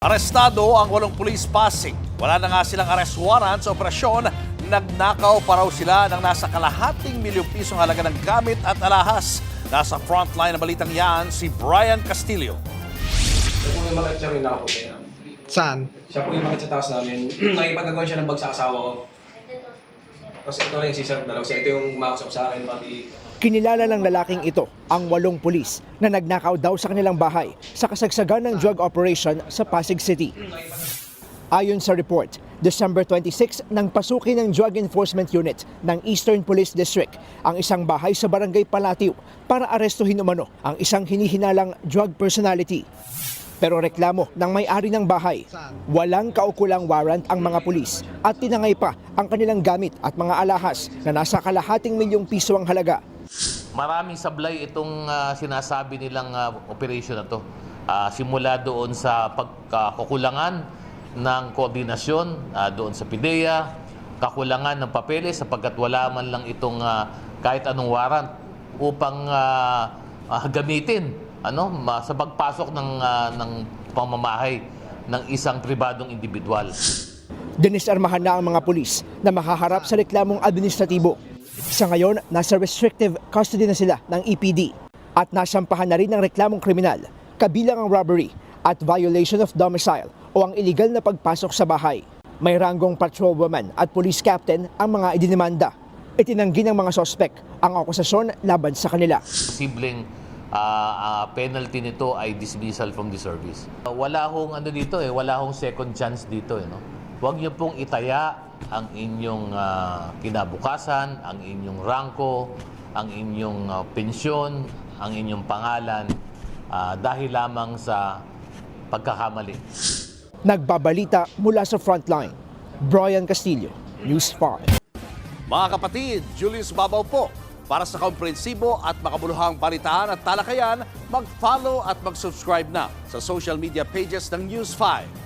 Arestado ang 8 police Pasig. Wala na nga silang arrest warrant sa operasyon. Nagnakaw pa raw sila ng nasa kalahating milyong pisong halaga ng gamit at alahas. Nasa frontline na balitang yan, si Brian Castillo. Siya po yung makit siya rin ako. Saan? Siya po yung makit sa taas namin. Nakipagkagawa siya ng bag sa asawa ko. Kasi ito lang yung sisarap na lang siya. Ito yung umakusap sa akin, pati... Kinilala ng lalaking ito ang 8 pulis na nagnakaw daw sa kanilang bahay sa kasagsagan ng drug operation sa Pasig City. Ayon sa report, December 26 nang pasukin ng Drug Enforcement Unit ng Eastern Police District ang isang bahay sa Barangay Palatio para arestuhin umano ang isang hinihinalang drug personality. Pero reklamo ng may-ari ng bahay, walang kaukulang warrant ang mga pulis at tinangay pa ang kanilang gamit at mga alahas na nasa kalahating milyong piso ang halaga. Maraming sablay itong sinasabi nilang operation na to. Simula doon sa pagkakukulangan ng koordinasyon doon sa PIDEA, kakulangan ng papeles sapagkat wala man lang itong kahit anong warrant upang gamitin sa pagpasok ng pamamahay ng isang pribadong individual. Dinisarmahan na ang mga pulis na makaharap sa reklamong administratibo. Sa ngayon, nasa restrictive custody na sila ng EPD at nasampahan na rin ng reklamong kriminal, kabilang ang robbery at violation of domicile o ang illegal na pagpasok sa bahay. May ranggong patrolwoman at police captain ang mga idinimanda. Itinanggi ng mga sospek ang akusasyon laban sa kanila. Posibleng penalty nito ay dismissal from the service. Wala hong wala hong second chance dito. Huwag niyo pong itaya ang inyong kinabukasan, ang inyong rangko, ang inyong pensyon, ang inyong pangalan dahil lamang sa pagkakamali. Nagbabalita mula sa frontline, Brian Castillo, News 5. Mga kapatid, Julius Babaw po. Para sa komprehensibo at makabuluhang balitaan at talakayan, mag-follow at mag-subscribe na sa social media pages ng News 5.